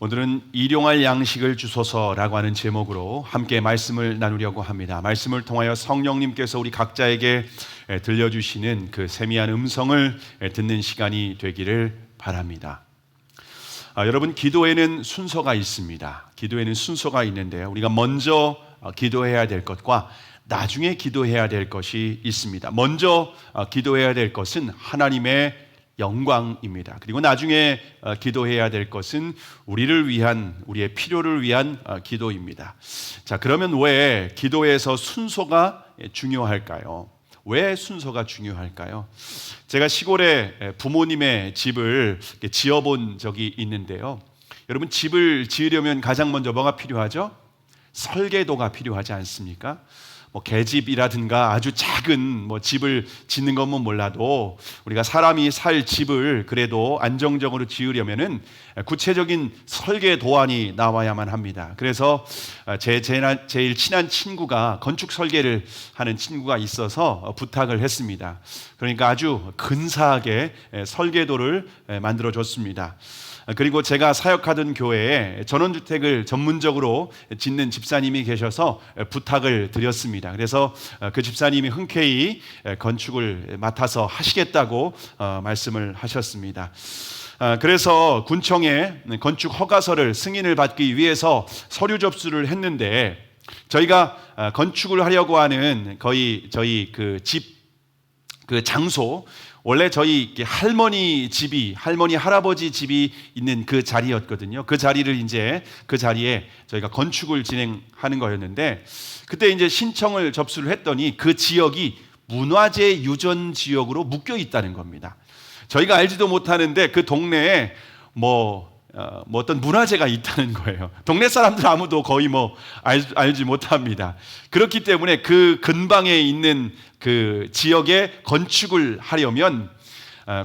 오늘은 일용할 양식을 주소서라고 하는 제목으로 함께 말씀을 나누려고 합니다. 말씀을 통하여 성령님께서 우리 각자에게 들려주시는 그 세미한 음성을 듣는 시간이 되기를 바랍니다. 여러분, 기도에는 순서가 있습니다. 기도에는 순서가 있는데요, 우리가 먼저 기도해야 될 것과 나중에 기도해야 될 것이 있습니다. 먼저 기도해야 될 것은 하나님의 영광입니다. 그리고 나중에 기도해야 될 것은 우리를 위한, 우리의 필요를 위한 기도입니다. 자, 그러면 왜 기도에서 순서가 중요할까요? 왜 순서가 중요할까요? 제가 시골에 부모님의 집을 지어본 적이 있는데요, 여러분, 집을 지으려면 가장 먼저 뭐가 필요하죠? 설계도가 필요하지 않습니까? 계집이라든가 아주 작은 집을 짓는 것만 몰라도 우리가 사람이 살 집을 그래도 안정적으로 지으려면은 구체적인 설계 도안이 나와야만 합니다. 그래서 제일 친한 친구가 건축 설계를 하는 친구가 있어서 부탁을 했습니다. 그러니까 아주 근사하게 설계도를 만들어 줬습니다. 그리고 제가 사역하던 교회에 전원주택을 전문적으로 짓는 집사님이 계셔서 부탁을 드렸습니다. 그래서 그 집사님이 흔쾌히 건축을 맡아서 하시겠다고 말씀을 하셨습니다. 그래서 군청에 건축 허가서를 승인을 받기 위해서 서류 접수를 했는데, 저희가 건축을 하려고 하는 저희 그 장소, 원래 저희 할머니 할아버지 집이 있는 그 자리였거든요. 그 자리에 저희가 건축을 진행하는 거였는데, 그때 이제 신청을 접수를 했더니 그 지역이 문화재 유전 지역으로 묶여 있다는 겁니다. 저희가 알지도 못하는데 그 동네에 어떤 문화재가 있다는 거예요. 동네 사람들 아무도 거의 알지 못합니다. 그렇기 때문에 그 근방에 있는 그 지역에 건축을 하려면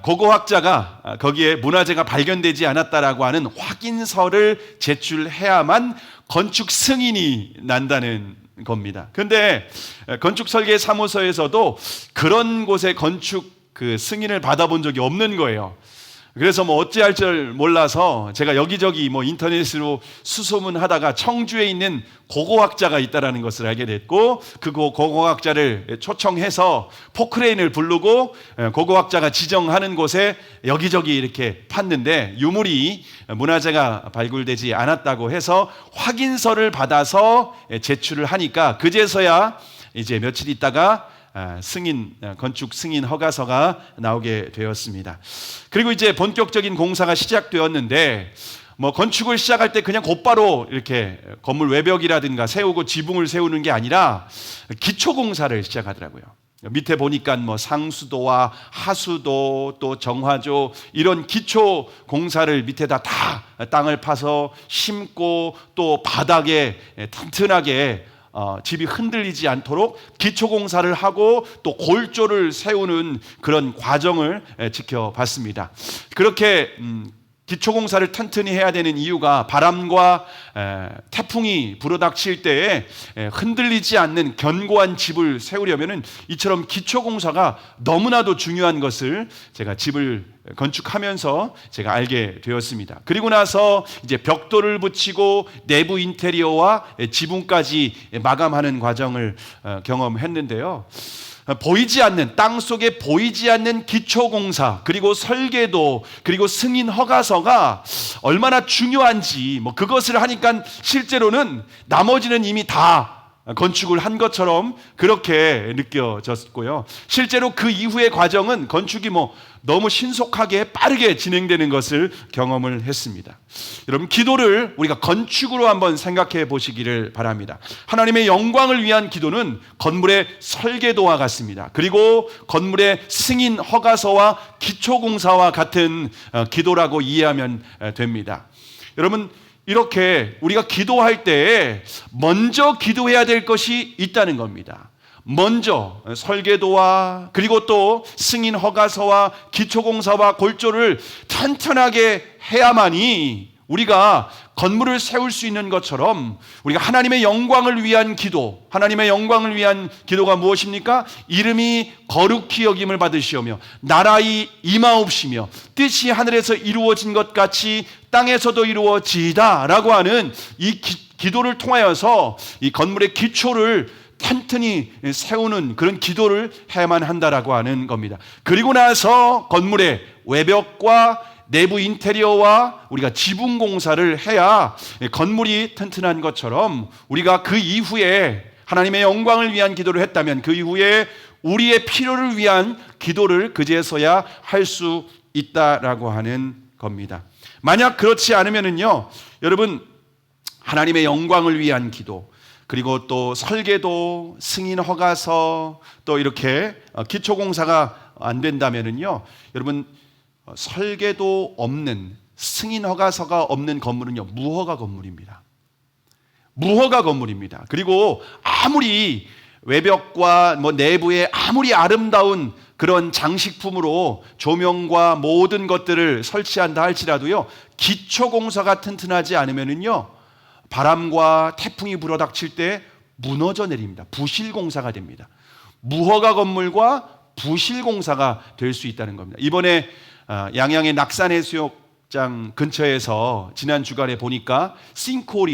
고고학자가 거기에 문화재가 발견되지 않았다라고 하는 확인서를 제출해야만 건축 승인이 난다는 겁니다. 그런데 건축 설계 사무소에서도 그런 곳에 건축 승인을 받아본 적이 없는 거예요. 그래서 어찌할 줄 몰라서 제가 여기저기 인터넷으로 수소문하다가 청주에 있는 고고학자가 있다라는 것을 알게 됐고, 그 고고학자를 초청해서 포크레인을 부르고 고고학자가 지정하는 곳에 여기저기 이렇게 팠는데 유물이 문화재가 발굴되지 않았다고 해서 확인서를 받아서 제출을 하니까 그제서야 이제 며칠 있다가 건축 승인 허가서가 나오게 되었습니다. 그리고 이제 본격적인 공사가 시작되었는데, 건축을 시작할 때 그냥 곧바로 이렇게 건물 외벽이라든가 세우고 지붕을 세우는 게 아니라 기초 공사를 시작하더라고요. 밑에 보니까 상수도와 하수도, 또 정화조, 이런 기초 공사를 밑에다 다 땅을 파서 심고, 또 바닥에 튼튼하게 집이 흔들리지 않도록 기초공사를 하고 또 골조를 세우는 그런 과정을 지켜봤습니다. 그렇게 기초공사를 튼튼히 해야 되는 이유가 바람과 태풍이 불어닥칠 때에 흔들리지 않는 견고한 집을 세우려면 이처럼 기초공사가 너무나도 중요한 것을 제가 집을 건축하면서 제가 알게 되었습니다. 그리고 나서 이제 벽돌을 붙이고 내부 인테리어와 지붕까지 마감하는 과정을 경험했는데요, 보이지 않는, 땅 속에 보이지 않는 기초공사, 그리고 설계도, 그리고 승인 허가서가 얼마나 중요한지 그것을 하니까 실제로는 나머지는 이미 다 건축을 한 것처럼 그렇게 느껴졌고요. 실제로 그 이후의 과정은 건축이 너무 신속하게 빠르게 진행되는 것을 경험을 했습니다. 여러분, 기도를 우리가 건축으로 한번 생각해 보시기를 바랍니다. 하나님의 영광을 위한 기도는 건물의 설계도와 같습니다. 그리고 건물의 승인 허가서와 기초공사와 같은 기도라고 이해하면 됩니다. 여러분, 이렇게 우리가 기도할 때 먼저 기도해야 될 것이 있다는 겁니다. 먼저 설계도와 그리고 또 승인 허가서와 기초공사와 골조를 튼튼하게 해야만이 우리가 건물을 세울 수 있는 것처럼 우리가 하나님의 영광을 위한 기도, 하나님의 영광을 위한 기도가 무엇입니까? 이름이 거룩히 여김을 받으시오며 나라의 임하옵시며 뜻이 하늘에서 이루어진 것 같이 땅에서도 이루어지이다라고 하는 이 기도를 통하여서 이 건물의 기초를 튼튼히 세우는 그런 기도를 해야만 한다라고 하는 겁니다. 그리고 나서 건물의 외벽과 내부 인테리어와 우리가 지붕 공사를 해야 건물이 튼튼한 것처럼 우리가 그 이후에 하나님의 영광을 위한 기도를 했다면 그 이후에 우리의 필요를 위한 기도를 그제서야 할 수 있다라고 하는 겁니다. 만약 그렇지 않으면은요, 여러분, 하나님의 영광을 위한 기도, 그리고 또 설계도, 승인 허가서, 또 이렇게 기초공사가 안 된다면은요, 여러분, 설계도 없는, 승인 허가서가 없는 건물은요, 무허가 건물입니다. 무허가 건물입니다. 그리고 아무리 외벽과 내부에 아무리 아름다운 그런 장식품으로 조명과 모든 것들을 설치한다 할지라도요, 기초공사가 튼튼하지 않으면은요, 바람과 태풍이 불어닥칠 때 무너져 내립니다. 부실공사가 됩니다. 무허가 건물과 부실공사가 될 수 있다는 겁니다. 이번에 양양의 낙산해수욕장 근처에서 지난 주간에 보니까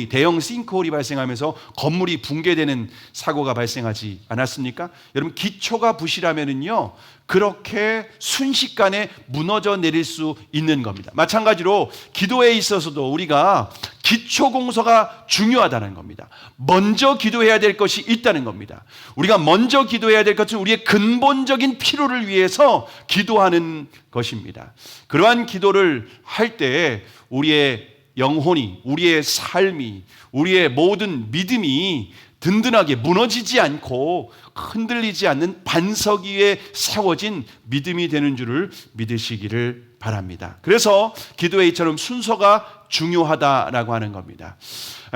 대형 싱크홀이 발생하면서 건물이 붕괴되는 사고가 발생하지 않았습니까? 여러분, 기초가 부실하면은요, 그렇게 순식간에 무너져 내릴 수 있는 겁니다. 마찬가지로 기도에 있어서도 우리가 기초 공사가 중요하다는 겁니다. 먼저 기도해야 될 것이 있다는 겁니다. 우리가 먼저 기도해야 될 것은 우리의 근본적인 필요를 위해서 기도하는 것입니다. 그러한 기도를 할 때 우리의 영혼이, 우리의 삶이, 우리의 모든 믿음이 든든하게 무너지지 않고 흔들리지 않는 반석 위에 세워진 믿음이 되는 줄을 믿으시기를 바랍니다. 그래서 기도의 이처럼 순서가 중요하다라고 하는 겁니다.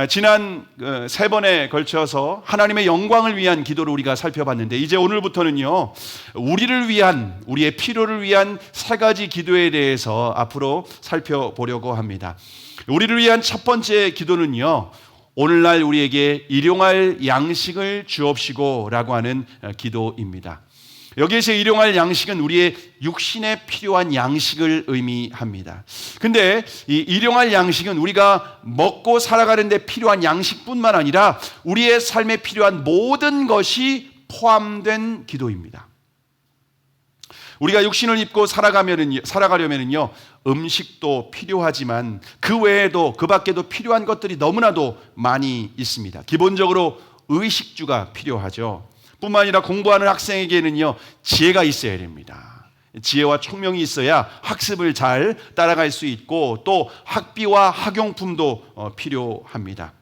지난 3번에 걸쳐서 하나님의 영광을 위한 기도를 우리가 살펴봤는데, 이제 오늘부터는요, 우리를 위한, 우리의 필요를 위한 3가지 기도에 대해서 앞으로 살펴보려고 합니다. 우리를 위한 첫 번째 기도는요, 오늘날 우리에게 일용할 양식을 주옵시고 라고 하는 기도입니다. 여기에서 일용할 양식은 우리의 육신에 필요한 양식을 의미합니다. 근데 이 일용할 양식은 우리가 먹고 살아가는 데 필요한 양식뿐만 아니라 우리의 삶에 필요한 모든 것이 포함된 기도입니다. 우리가 육신을 입고 살아가려면요, 음식도 필요하지만 그 외에도, 그 밖에도 필요한 것들이 너무나도 많이 있습니다. 기본적으로 의식주가 필요하죠. 뿐만 아니라 공부하는 학생에게는요, 지혜가 있어야 됩니다. 지혜와 총명이 있어야 학습을 잘 따라갈 수 있고, 또 학비와 학용품도 필요합니다.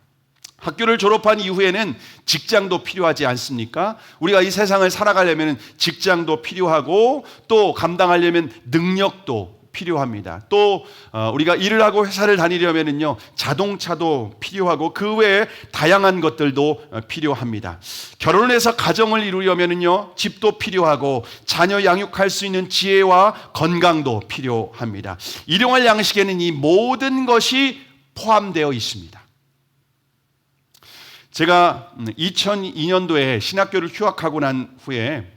학교를 졸업한 이후에는 직장도 필요하지 않습니까? 우리가 이 세상을 살아가려면 직장도 필요하고, 또 감당하려면 능력도 필요합니다. 또 우리가 일을 하고 회사를 다니려면요, 자동차도 필요하고 그 외에 다양한 것들도 필요합니다. 결혼을 해서 가정을 이루려면요, 집도 필요하고 자녀 양육할 수 있는 지혜와 건강도 필요합니다. 일용할 양식에는 이 모든 것이 포함되어 있습니다. 제가 2002년도에 신학교를 휴학하고 난 후에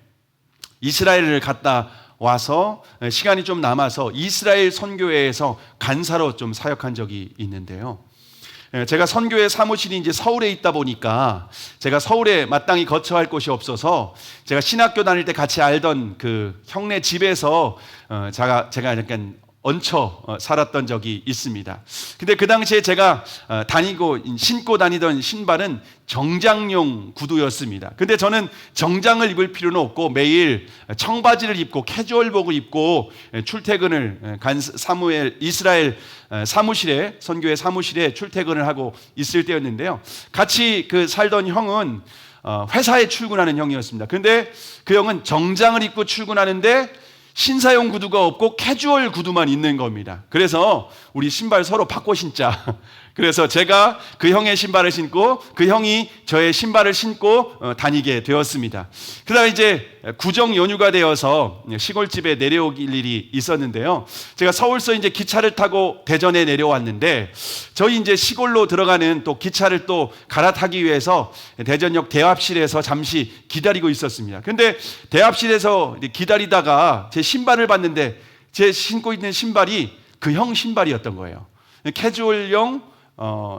이스라엘을 갔다 와서 시간이 좀 남아서 이스라엘 선교회에서 간사로 좀 사역한 적이 있는데요. 제가 선교회 사무실이 이제 서울에 있다 보니까 제가 서울에 마땅히 거처할 곳이 없어서 제가 신학교 다닐 때 같이 알던 그 형네 집에서 제가 약간 얹혀 살았던 적이 있습니다. 근데 그 당시에 제가 신고 다니던 신발은 정장용 구두였습니다. 근데 저는 정장을 입을 필요는 없고 매일 청바지를 입고 캐주얼복을 입고 출퇴근을 이스라엘 사무실에, 선교회 사무실에 출퇴근을 하고 있을 때였는데요. 같이 살던 형은 회사에 출근하는 형이었습니다. 근데 그 형은 정장을 입고 출근하는데 신사용 구두가 없고 캐주얼 구두만 있는 겁니다. 그래서 우리 신발 서로 바꿔 신자. 그래서 제가 그 형의 신발을 신고 그 형이 저의 신발을 신고 다니게 되었습니다. 그다음에 이제 구정 연휴가 되어서 시골집에 내려오길 일이 있었는데요. 제가 서울서 이제 기차를 타고 대전에 내려왔는데, 저희 이제 시골로 들어가는 또 기차를 또 갈아타기 위해서 대전역 대합실에서 잠시 기다리고 있었습니다. 근데 대합실에서 기다리다가 제 신발을 봤는데 제 신고 있는 신발이 그 형 신발이었던 거예요. 캐주얼용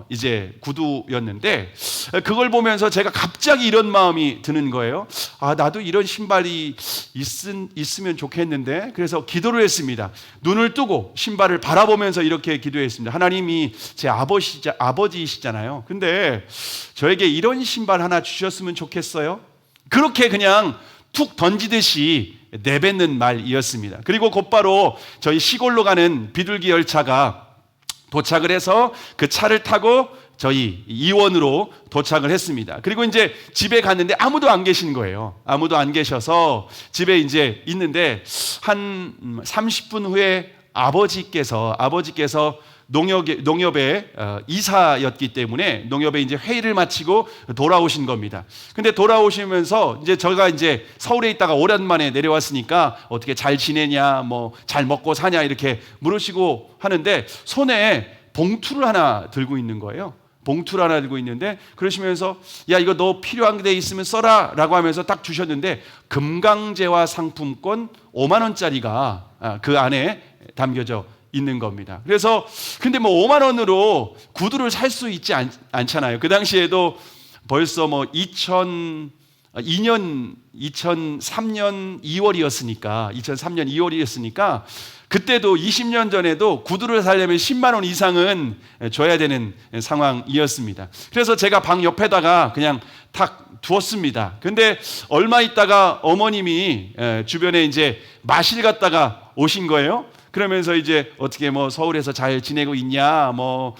이제 구두였는데, 그걸 보면서 제가 갑자기 이런 마음이 드는 거예요. 나도 이런 신발이 있으면 좋겠는데. 그래서 기도를 했습니다. 눈을 뜨고 신발을 바라보면서 이렇게 기도했습니다. 하나님이 제 아버지이시잖아요. 근데 저에게 이런 신발 하나 주셨으면 좋겠어요. 그렇게 그냥 툭 던지듯이 내뱉는 말이었습니다. 그리고 곧바로 저희 시골로 가는 비둘기 열차가 도착을 해서 그 차를 타고 저희 이원으로 도착을 했습니다. 그리고 이제 집에 갔는데 아무도 안 계신 거예요. 아무도 안 계셔서 집에 이제 있는데 한 30분 후에 아버지께서 농협의 이사였기 때문에 농협에 이제 회의를 마치고 돌아오신 겁니다. 근데 돌아오시면서 이제 저희가 이제 서울에 있다가 오랜만에 내려왔으니까 어떻게 잘 지내냐, 뭐 잘 먹고 사냐 이렇게 물으시고 하는데 손에 봉투를 하나 들고 있는 거예요. 봉투를 하나 들고 있는데 그러시면서 야, 이거 너 필요한 데 있으면 써라 라고 하면서 딱 주셨는데 금강제화 상품권 5만 원짜리가 그 안에 담겨져 있는 겁니다. 그래서 근데 뭐 5만 원으로 구두를 살 수 있지 않잖아요. 그 당시에도 벌써 뭐 2003년 2월이었으니까 그때도 20년 전에도 구두를 사려면 10만 원 이상은 줘야 되는 상황이었습니다. 그래서 제가 방 옆에다가 그냥 탁 두었습니다. 근데 얼마 있다가 어머님이 주변에 이제 마실 갔다가 오신 거예요. 그러면서 이제 어떻게 뭐 서울에서 잘 지내고 있냐, 뭐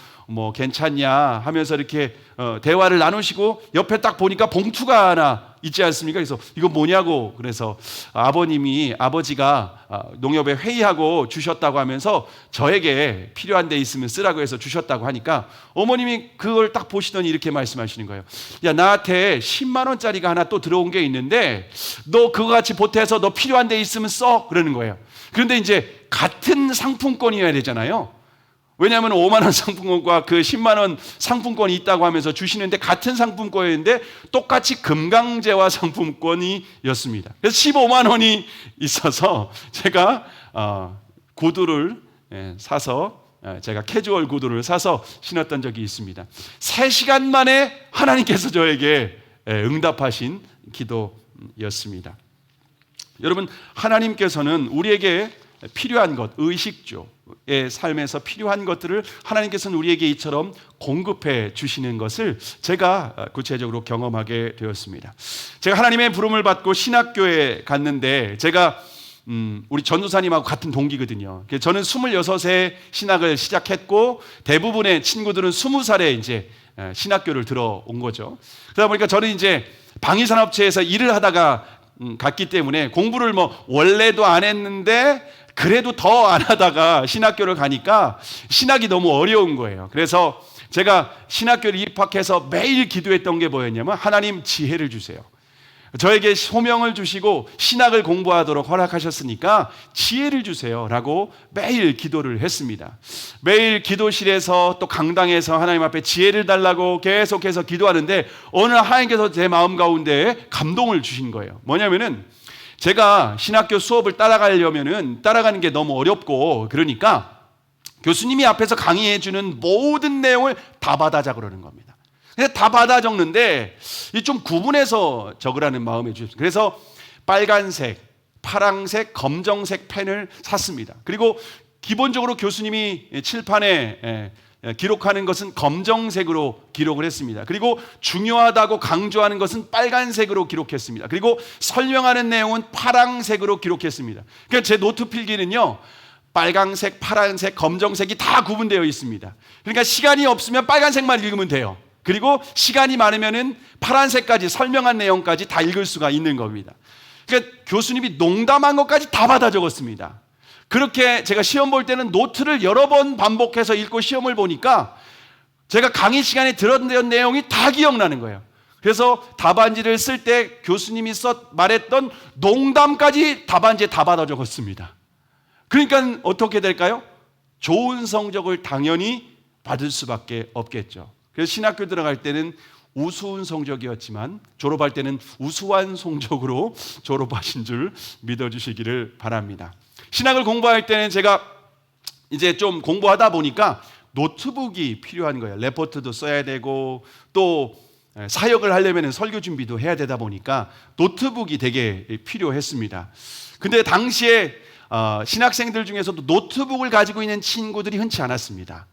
괜찮냐 하면서 이렇게 대화를 나누시고 옆에 딱 보니까 봉투가 하나 있지 않습니까? 그래서 이거 뭐냐고, 그래서 아버지가 농협에 회의하고 주셨다고 하면서 저에게 필요한 데 있으면 쓰라고 해서 주셨다고 하니까 어머님이 그걸 딱 보시더니 이렇게 말씀하시는 거예요. 야, 나한테 10만 원짜리가 하나 또 들어온 게 있는데 너 그거 같이 보태서 너 필요한 데 있으면 써, 그러는 거예요. 그런데 이제 같은 상품권이어야 되잖아요. 왜냐하면 5만 원 상품권과 그 10만 원 상품권이 있다고 하면서 주시는데 같은 상품권이었는데 똑같이 금강제화 상품권이었습니다. 그래서 15만 원이 있어서 제가 구두를 사서 제가 캐주얼 구두를 사서 신었던 적이 있습니다. 3시간 만에 하나님께서 저에게 응답하신 기도였습니다. 여러분, 하나님께서는 우리에게 필요한 것, 의식주의 삶에서 필요한 것들을 하나님께서는 우리에게 이처럼 공급해 주시는 것을 제가 구체적으로 경험하게 되었습니다. 제가 하나님의 부름을 받고 신학교에 갔는데 제가 우리 전도사님하고 같은 동기거든요. 저는 26세 신학을 시작했고 대부분의 친구들은 20살에 이제 신학교를 들어온 거죠. 그러다 보니까 저는 이제 방위산업체에서 일을 하다가 갔기 때문에 공부를 뭐 원래도 안 했는데 그래도 더 안 하다가 신학교를 가니까 신학이 너무 어려운 거예요. 그래서 제가 신학교를 입학해서 매일 기도했던 게 뭐였냐면 하나님 지혜를 주세요. 저에게 소명을 주시고 신학을 공부하도록 허락하셨으니까 지혜를 주세요 라고 매일 기도를 했습니다. 매일 기도실에서 또 강당에서 하나님 앞에 지혜를 달라고 계속해서 기도하는데 어느 날 하나님께서 제 마음 가운데 감동을 주신 거예요. 뭐냐면은 제가 신학교 수업을 따라가는 게 너무 어렵고 그러니까 교수님이 앞에서 강의해 주는 모든 내용을 다 받아자 그러는 겁니다. 다 받아 적는데 좀 구분해서 적으라는 마음에 주셨어요. 그래서 빨간색, 파랑색, 검정색 펜을 샀습니다. 그리고 기본적으로 교수님이 칠판에 기록하는 것은 검정색으로 기록을 했습니다. 그리고 중요하다고 강조하는 것은 빨간색으로 기록했습니다. 그리고 설명하는 내용은 파랑색으로 기록했습니다. 그러니까 제 노트 필기는요, 빨간색, 파란색, 검정색이 다 구분되어 있습니다. 그러니까 시간이 없으면 빨간색만 읽으면 돼요. 그리고 시간이 많으면은 파란색까지 설명한 내용까지 다 읽을 수가 있는 겁니다. 그러니까 교수님이 농담한 것까지 다 받아 적었습니다. 그렇게 제가 시험 볼 때는 노트를 여러 번 반복해서 읽고 시험을 보니까 제가 강의 시간에 들었던 내용이 다 기억나는 거예요. 그래서 답안지를 쓸 때 교수님이 말했던 농담까지 답안지에 다 받아 적었습니다. 그러니까 어떻게 될까요? 좋은 성적을 당연히 받을 수밖에 없겠죠. 그래서 신학교 들어갈 때는 우스운 성적이었지만 졸업할 때는 우수한 성적으로 졸업하신 줄 믿어주시기를 바랍니다. 신학을 공부할 때는 제가 이제 좀 공부하다 보니까 노트북이 필요한 거예요. 레포트도 써야 되고 또 사역을 하려면 설교 준비도 해야 되다 보니까 노트북이 되게 필요했습니다. 근데 당시에 신학생들 중에서도 노트북을 가지고 있는 친구들이 흔치 않았습니다.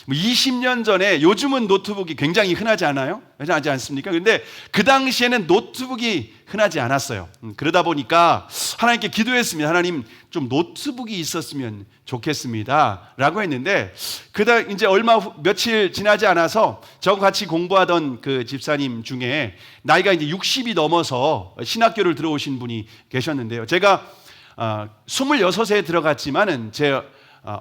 20년 전에, 요즘은 노트북이 굉장히 흔하지 않아요? 흔하지 않습니까? 근데 그 당시에는 노트북이 흔하지 않았어요. 그러다 보니까 하나님께 기도했습니다. 하나님, 좀 노트북이 있었으면 좋겠습니다 라고 했는데, 그다음 이제 며칠 지나지 않아서 저하고 같이 공부하던 그 집사님 중에 나이가 이제 60이 넘어서 신학교를 들어오신 분이 계셨는데요. 제가 26에 들어갔지만은 제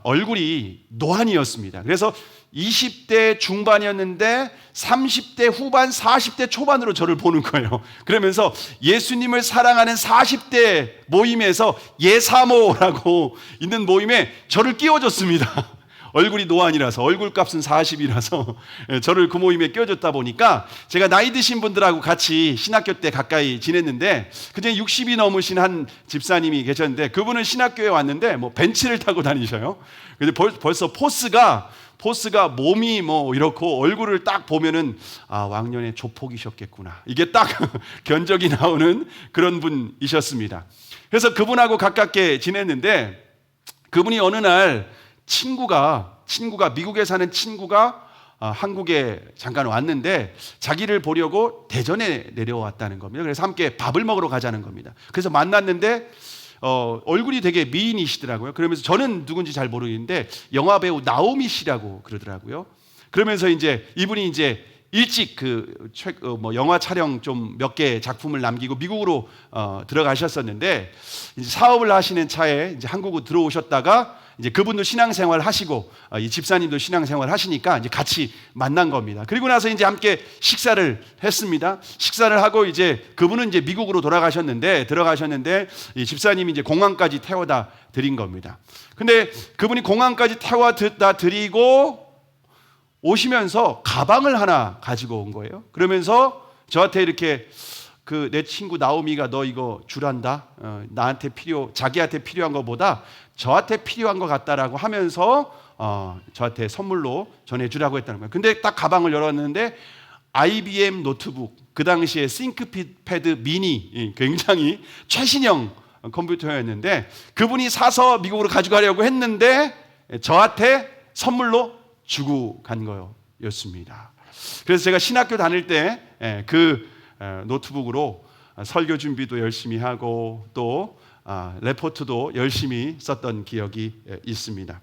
얼굴이 노안이었습니다. 그래서 20대 중반이었는데 30대 후반, 40대 초반으로 저를 보는 거예요. 그러면서 예수님을 사랑하는 40대 모임에서 예사모라고 있는 모임에 저를 끼워줬습니다. 얼굴이 노안이라서, 얼굴값은 40이라서 저를 그 모임에 끼워줬다 보니까 제가 나이 드신 분들하고 같이 신학교 때 가까이 지냈는데, 그중에 60이 넘으신 한 집사님이 계셨는데, 그분은 신학교에 왔는데 뭐 벤츠를 타고 다니셔요. 근데 벌써 포스가 몸이 뭐 이렇고, 얼굴을 딱 보면은 왕년에 조폭이셨겠구나, 이게 딱 견적이 나오는 그런 분이셨습니다. 그래서 그분하고 가깝게 지냈는데, 그분이 어느 날 친구가 미국에 사는 친구가 한국에 잠깐 왔는데 자기를 보려고 대전에 내려왔다는 겁니다. 그래서 함께 밥을 먹으러 가자는 겁니다. 그래서 만났는데 얼굴이 되게 미인이시더라고요. 그러면서 저는 누군지 잘 모르겠는데 영화배우 나오미 씨라고 그러더라고요. 그러면서 이제 이분이 이제 일찍 영화 촬영 좀 몇 개 작품을 남기고 미국으로 들어가셨었는데, 이제 사업을 하시는 차에 이제 한국으로 들어오셨다가 이제 그분도 신앙생활 하시고 이 집사님도 신앙생활 하시니까 이제 같이 만난 겁니다. 그리고 나서 이제 함께 식사를 했습니다. 식사를 하고 이제 그분은 이제 미국으로 들어가셨는데 이 집사님이 이제 공항까지 태워다 드린 겁니다. 근데 그분이 공항까지 태워다 드리고 오시면서 가방을 하나 가지고 온 거예요. 그러면서 저한테 이렇게 내 친구 나오미가 너 이거 주란다. 자기한테 필요한 것보다 저한테 필요한 것 같다라고 하면서 저한테 선물로 전해주라고 했다는 거예요. 근데 딱 가방을 열었는데 IBM 노트북, 그 당시에 싱크패드 미니, 굉장히 최신형 컴퓨터였는데, 그분이 사서 미국으로 가져가려고 했는데 저한테 선물로 주고 간 거였습니다. 그래서 제가 신학교 다닐 때 그 노트북으로 설교 준비도 열심히 하고 또 레포트도 열심히 썼던 기억이 있습니다.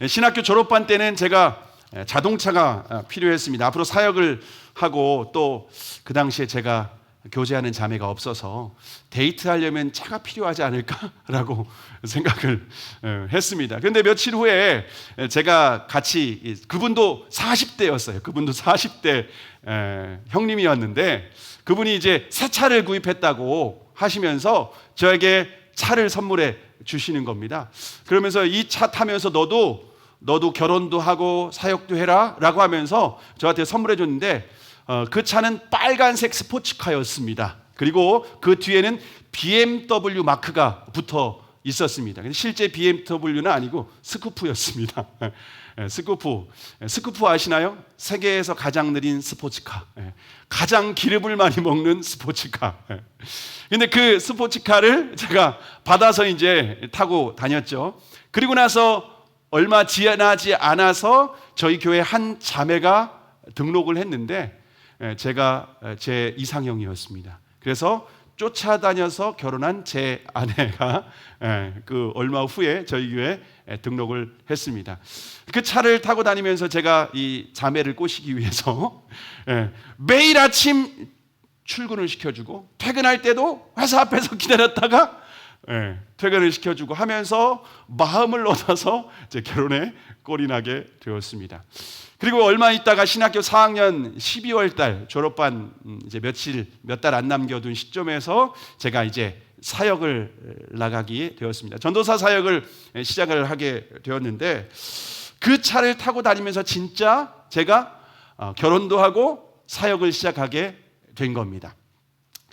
신학교 졸업반 때는 제가 자동차가 필요했습니다. 앞으로 사역을 하고 또 그 당시에 제가 교제하는 자매가 없어서 데이트하려면 차가 필요하지 않을까라고 생각을 했습니다. 그런데 며칠 후에 제가 같이, 그분도 40대였어요. 그분도 40대 형님이었는데, 그분이 이제 새 차를 구입했다고 하시면서 저에게 차를 선물해 주시는 겁니다. 그러면서 이 차 타면서 너도 결혼도 하고 사역도 해라 라고 하면서 저한테 선물해 줬는데, 그 차는 빨간색 스포츠카였습니다. 그리고 그 뒤에는 BMW 마크가 붙어 있었습니다. 근데 실제 BMW는 아니고 스쿠프였습니다. 스쿠프 아시나요? 세계에서 가장 느린 스포츠카, 가장 기름을 많이 먹는 스포츠카. 근데 그 스포츠카를 제가 받아서 이제 타고 다녔죠. 그리고 나서 얼마 지나지 않아서 저희 교회 한 자매가 등록을 했는데 제가 제 이상형이었습니다. 그래서 쫓아다녀서 결혼한 제 아내가 그 얼마 후에 저희 교회에 등록을 했습니다. 그 차를 타고 다니면서 제가 이 자매를 꼬시기 위해서 매일 아침 출근을 시켜주고 퇴근할 때도 회사 앞에서 기다렸다가 퇴근을 시켜주고 하면서 마음을 얻어서 제 결혼에 꼴이 나게 되었습니다. 그리고 얼마 있다가 신학교 4학년 12월 달 졸업반 이제 몇 달 안 남겨둔 시점에서 제가 이제 사역을 나가게 되었습니다. 전도사 사역을 시작을 하게 되었는데, 그 차를 타고 다니면서 진짜 제가 결혼도 하고 사역을 시작하게 된 겁니다.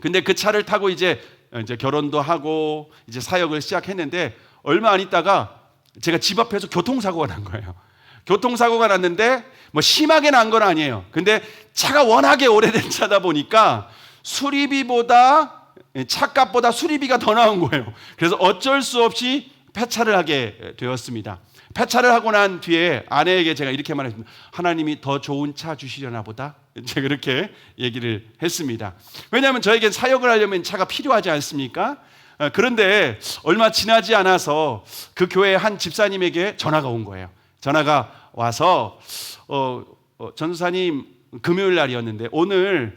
근데 그 차를 타고 이제 결혼도 하고 이제 사역을 시작했는데, 얼마 안 있다가 제가 집 앞에서 교통사고가 난 거예요. 교통사고가 났는데 뭐 심하게 난 건 아니에요. 근데 차가 워낙에 오래된 차다 보니까 수리비보다 차값보다 수리비가 더 나온 거예요. 그래서 어쩔 수 없이 폐차를 하게 되었습니다. 폐차를 하고 난 뒤에 아내에게 제가 이렇게 말했습니다. 하나님이 더 좋은 차 주시려나 보다. 제가 그렇게 얘기를 했습니다. 왜냐하면 저에게 사역을 하려면 차가 필요하지 않습니까? 그런데 얼마 지나지 않아서 그 교회 한 집사님에게 전화가 온 거예요. 전화가 와서 전도사님 금요일 날이었는데 오늘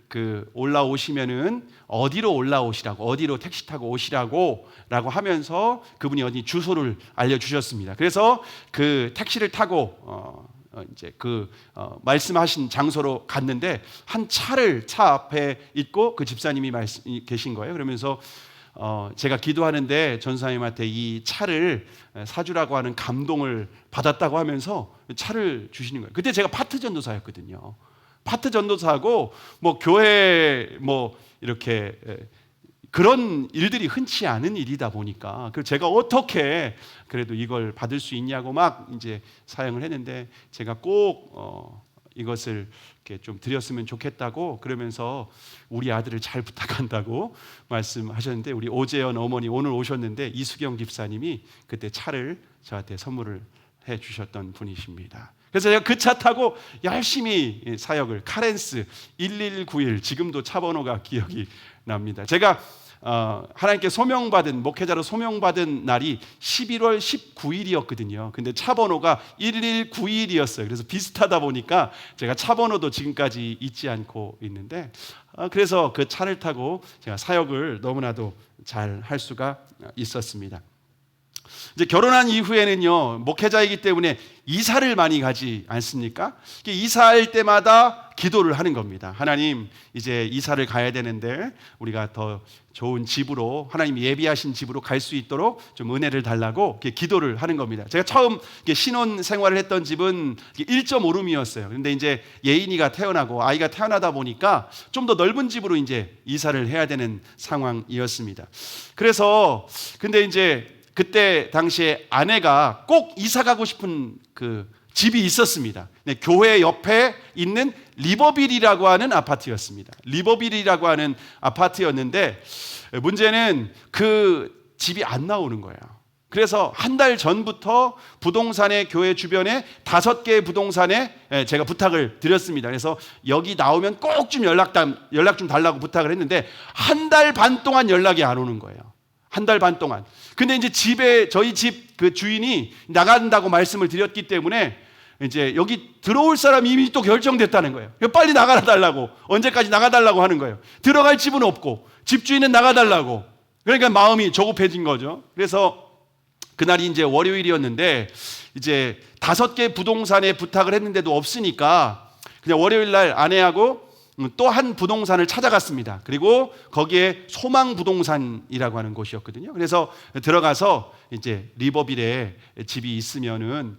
그 올라오시면은 어디로 올라오시라고, 어디로 택시 타고 오시라고 라고 하면서 그분이 어디 주소를 알려주셨습니다. 그래서 그 택시를 타고 이제 말씀하신 장소로 갔는데 한 차를 차 앞에 있고 그 집사님이 계신 거예요. 그러면서 제가 기도하는데 전사님한테 이 차를 사주라고 하는 감동을 받았다고 하면서 차를 주시는 거예요. 그때 제가 파트 전도사였거든요. 파트 전도사하고 뭐 교회 뭐 이렇게 그런 일들이 흔치 않은 일이다 보니까 제가 어떻게 그래도 이걸 받을 수 있냐고 막 이제 사양을 했는데 제가 꼭 이것을 이렇게 좀 드렸으면 좋겠다고 그러면서 우리 아들을 잘 부탁한다고 말씀하셨는데 우리 오재현 어머니 오늘 오셨는데 이수경 집사님이 그때 차를 저한테 선물을 해 주셨던 분이십니다. 그래서 제가 그 차 타고 열심히 사역을 카렌스 1191 지금도 차 번호가 기억이 납니다. 제가 하나님께 소명받은 목회자로 소명받은 날이 11월 19일이었거든요. 근데 차 번호가 1191이었어요. 그래서 비슷하다 보니까 제가 차 번호도 지금까지 잊지 않고 있는데 그래서 그 차를 타고 제가 사역을 너무나도 잘 할 수가 있었습니다. 이제 결혼한 이후에는요, 목회자이기 때문에 이사를 많이 가지 않습니까? 이사할 때마다 기도를 하는 겁니다. 하나님, 이제 이사를 가야 되는데 우리가 더 좋은 집으로 하나님이 예비하신 집으로 갈 수 있도록 좀 은혜를 달라고 기도를 하는 겁니다. 제가 처음 신혼 생활을 했던 집은 1.5룸이었어요. 그런데 이제 예인이가 태어나고 아이가 태어나다 보니까 좀 더 넓은 집으로 이제 이사를 해야 되는 상황이었습니다. 그래서 근데 이제 그때 당시에 아내가 꼭 이사 가고 싶은 그 집이 있었습니다. 교회 옆에 있는 리버빌이라고 하는 아파트였습니다. 리버빌이라고 하는 아파트였는데 문제는 그 집이 안 나오는 거예요. 그래서 한 달 전부터 부동산에 교회 주변에 5개의 부동산에 제가 부탁을 드렸습니다. 그래서 여기 나오면 꼭 좀 연락 좀 달라고 부탁을 했는데 한 달 반 동안 연락이 안 오는 거예요. 한 달 반 동안. 근데 이제 저희 집 그 주인이 나간다고 말씀을 드렸기 때문에 이제 여기 들어올 사람이 이미 또 결정됐다는 거예요. 빨리 나가달라고. 언제까지 나가달라고 하는 거예요. 들어갈 집은 없고 집주인은 나가달라고. 그러니까 마음이 조급해진 거죠. 그래서 그날이 이제 월요일이었는데 이제 5개 부동산에 부탁을 했는데도 없으니까 그냥 월요일 날 아내하고 또 한 부동산을 찾아갔습니다. 그리고 거기에 소망부동산이라고 하는 곳이었거든요. 그래서 들어가서 이제 리버빌에 집이 있으면은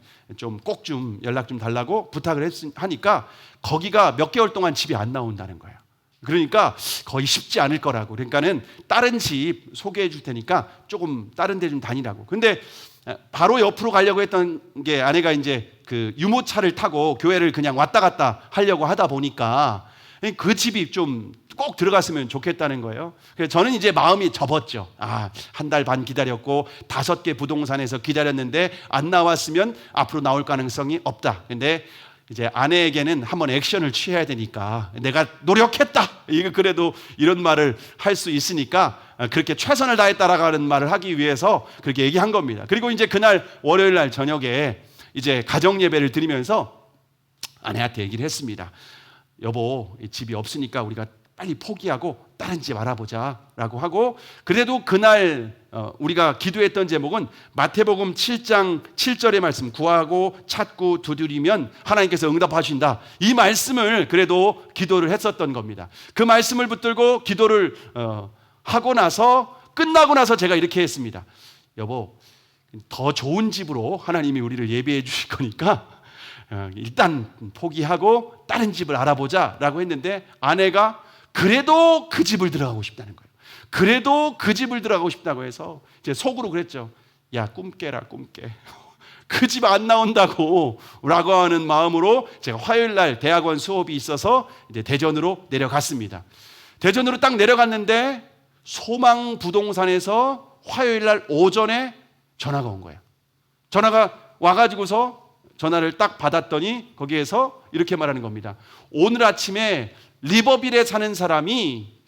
꼭 좀 연락 좀 달라고 부탁을 하니까 거기가 몇 개월 동안 집이 안 나온다는 거예요. 그러니까 거의 쉽지 않을 거라고. 그러니까는 다른 집 소개해 줄 테니까 조금 다른 데 좀 다니라고. 근데 바로 옆으로 가려고 했던 게 아내가 이제 그 유모차를 타고 교회를 그냥 왔다 갔다 하려고 하다 보니까 그 집이 좀 꼭 들어갔으면 좋겠다는 거예요. 그래서 저는 이제 마음이 접었죠. 한 달 반 기다렸고 5개 부동산에서 기다렸는데 안 나왔으면 앞으로 나올 가능성이 없다. 근데 이제 아내에게는 한번 액션을 취해야 되니까 내가 노력했다. 이거 그래도 이런 말을 할 수 있으니까 그렇게 최선을 다했다라는 말을 하기 위해서 그렇게 얘기한 겁니다. 그리고 이제 그날 월요일 날 저녁에 이제 가정 예배를 드리면서 아내한테 얘기를 했습니다. 여보, 집이 없으니까 우리가 빨리 포기하고 다른 집 알아보자라고 하고 그래도 그날 우리가 기도했던 제목은 마태복음 7장 7절의 말씀 구하고 찾고 두드리면 하나님께서 응답하신다. 이 말씀을 그래도 기도를 했었던 겁니다. 그 말씀을 붙들고 기도를 하고 나서 끝나고 나서 제가 이렇게 했습니다. 여보, 더 좋은 집으로 하나님이 우리를 예비해 주실 거니까 일단 포기하고 다른 집을 알아보자라고 했는데 아내가 그래도 그 집을 들어가고 싶다는 거예요. 그래도 그 집을 들어가고 싶다고 해서 이제 속으로 그랬죠. 야, 꿈 깨라, 꿈 깨. 그 집 안 나온다고 라고 하는 마음으로 제가 화요일 날 대학원 수업이 있어서 이제 대전으로 내려갔습니다. 대전으로 딱 내려갔는데 소망 부동산에서 화요일 날 오전에 전화가 온 거예요. 전화가 와가지고서 전화를 딱 받았더니 거기에서 이렇게 말하는 겁니다. 오늘 아침에 리버빌에 사는 사람이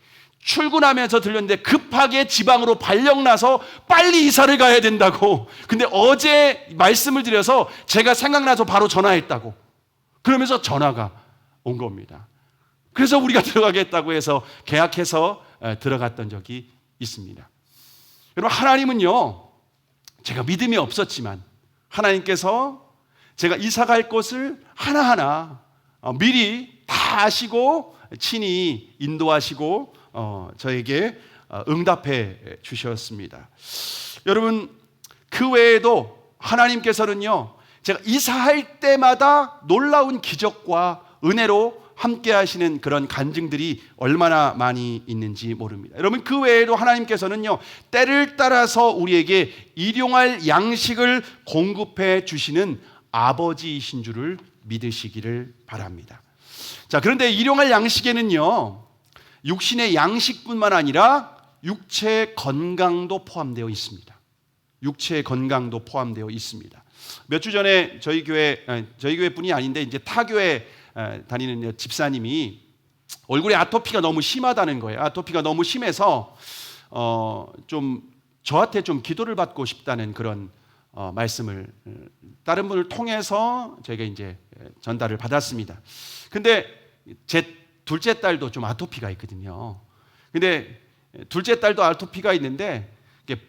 출근하면서 들렸는데 급하게 지방으로 발령나서 빨리 이사를 가야 된다고. 근데 어제 말씀을 드려서 제가 생각나서 바로 전화했다고. 그러면서 전화가 온 겁니다. 그래서 우리가 들어가겠다고 해서 계약해서 들어갔던 적이 있습니다. 여러분, 하나님은요, 제가 믿음이 없었지만 하나님께서 제가 이사 갈 곳을 하나하나 미리 다 아시고 친히 인도하시고 저에게 응답해 주셨습니다. 여러분, 그 외에도 하나님께서는요, 제가 이사할 때마다 놀라운 기적과 은혜로 함께 하시는 그런 간증들이 얼마나 많이 있는지 모릅니다. 여러분, 그 외에도 하나님께서는요, 때를 따라서 우리에게 일용할 양식을 공급해 주시는 아버지이신 줄을 믿으시기를 바랍니다. 자, 그런데 일용할 양식에는요, 육신의 양식뿐만 아니라 육체의 건강도 포함되어 있습니다. 육체의 건강도 포함되어 있습니다. 몇 주 전에 저희 교회뿐이 아닌데 이제 타 교회 다니는 집사님이 얼굴에 아토피가 너무 심하다는 거예요. 아토피가 너무 심해서 좀 저한테 좀 기도를 받고 싶다는 그런 말씀을 다른 분을 통해서 저희가 이제 전달을 받았습니다. 근데 제 둘째 딸도 좀 아토피가 있거든요. 근데 둘째 딸도 아토피가 있는데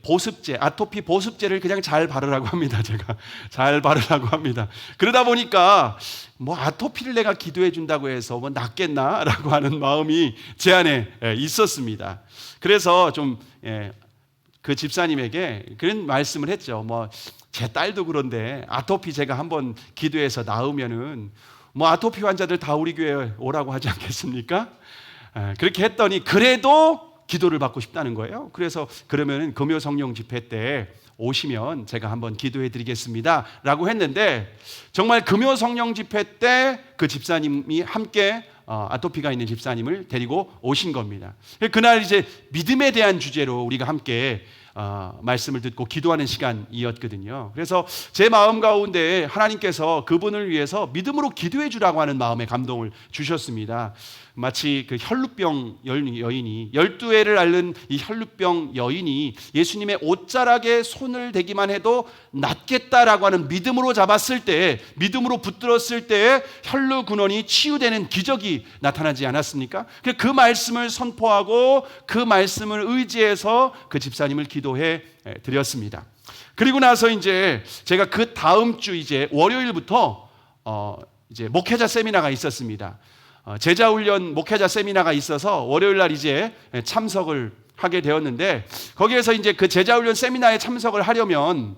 보습제, 아토피 보습제를 그냥 잘 바르라고 합니다. 제가 잘 바르라고 합니다. 그러다 보니까 뭐 아토피를 내가 기도해 준다고 해서 뭐 낫겠나라고 하는 마음이 제 안에 있었습니다. 그래서 좀 그 집사님에게 그런 말씀을 했죠. 뭐 제 딸도 그런데 아토피 제가 한번 기도해서 나으면은 뭐 아토피 환자들 다 우리 교회에 오라고 하지 않겠습니까? 그렇게 했더니 그래도 기도를 받고 싶다는 거예요. 그래서 그러면은 금요 성령 집회 때 오시면 제가 한번 기도해 드리겠습니다 라고 했는데, 정말 금요 성령 집회 때 그 집사님이 함께 아토피가 있는 집사님을 데리고 오신 겁니다. 그날 이제 믿음에 대한 주제로 우리가 함께 말씀을 듣고 기도하는 시간이었거든요. 그래서 제 마음 가운데 하나님께서 그분을 위해서 믿음으로 기도해 주라고 하는 마음의 감동을 주셨습니다. 마치 그 혈루병 여인이 12회를 앓는 이 혈루병 여인이 예수님의 옷자락에 손을 대기만 해도 낫겠다라고 하는 믿음으로 잡았을 때, 믿음으로 붙들었을 때에 혈루 근원이 치유되는 기적이 나타나지 않았습니까? 그 말씀을 선포하고 그 말씀을 의지해서 그 집사님을 기도해 드렸습니다. 그리고 나서 이제 제가 그 다음 주 이제 월요일부터 이제 목회자 세미나가 있었습니다. 제자훈련 목회자 세미나가 있어서 월요일 날 이제 참석을 하게 되었는데, 거기에서 이제 그 제자훈련 세미나에 참석을 하려면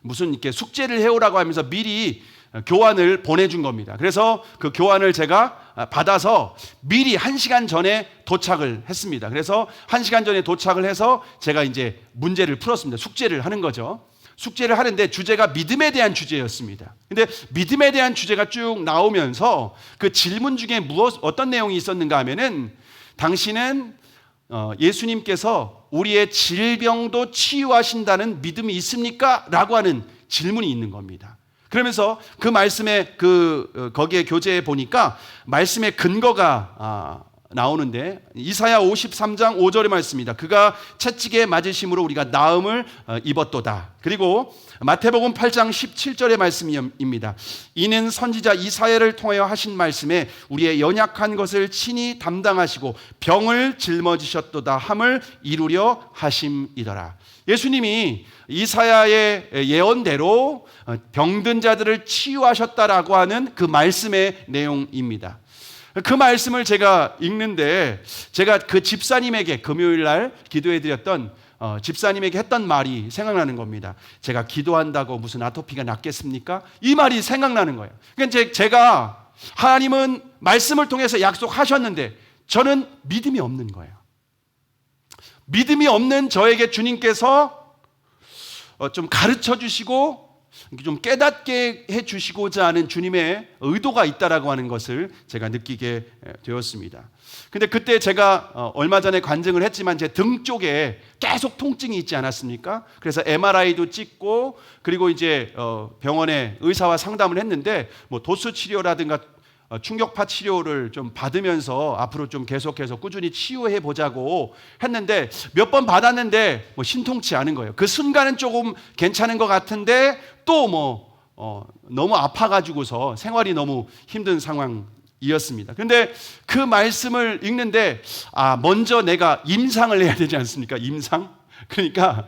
무슨 이렇게 숙제를 해오라고 하면서 미리 교환을 보내준 겁니다. 그래서 그 교환을 제가 받아서 미리 1시간 전에 도착을 했습니다. 그래서 1시간 전에 도착을 해서 제가 이제 문제를 풀었습니다. 숙제를 하는 거죠. 숙제를 하는데 주제가 믿음에 대한 주제였습니다. 근데 믿음에 대한 주제가 쭉 나오면서 그 질문 중에 어떤 내용이 있었는가 하면은, 당신은 예수님께서 우리의 질병도 치유하신다는 믿음이 있습니까? 라고 하는 질문이 있는 겁니다. 그러면서 그 말씀에 거기에 교재에 보니까 말씀의 근거가 나오는데, 이사야 53장 5절의 말씀입니다. 그가 채찍에 맞으심으로 우리가 나음을 입었도다. 그리고 마태복음 8장 17절의 말씀입니다. 이는 선지자 이사야를 통하여 하신 말씀에 우리의 연약한 것을 친히 담당하시고 병을 짊어지셨도다 함을 이루려 하심이더라. 예수님이 이사야의 예언대로 병든 자들을 치유하셨다라고 하는 그 말씀의 내용입니다. 그 말씀을 제가 읽는데, 제가 그 집사님에게 금요일 날 기도해 드렸던 집사님에게 했던 말이 생각나는 겁니다. 제가 기도한다고 무슨 아토피가 낫겠습니까? 이 말이 생각나는 거예요. 그러니까 제가 하나님은 말씀을 통해서 약속하셨는데 저는 믿음이 없는 거예요. 믿음이 없는 저에게 주님께서 좀 가르쳐 주시고 좀 깨닫게 해주시고자 하는 주님의 의도가 있다라고 하는 것을 제가 느끼게 되었습니다. 근데 그때 제가 얼마 전에 관증을 했지만 제 등 쪽에 계속 통증이 있지 않았습니까? 그래서 MRI도 찍고 그리고 이제 병원에 의사와 상담을 했는데 뭐 도수 치료라든가 충격파 치료를 좀 받으면서 앞으로 좀 계속해서 꾸준히 치유해 보자고 했는데 몇 번 받았는데 뭐 신통치 않은 거예요. 그 순간은 조금 괜찮은 것 같은데 또 너무 아파가지고서 생활이 너무 힘든 상황이었습니다. 근데 그 말씀을 읽는데 먼저 내가 임상을 해야 되지 않습니까? 임상? 그러니까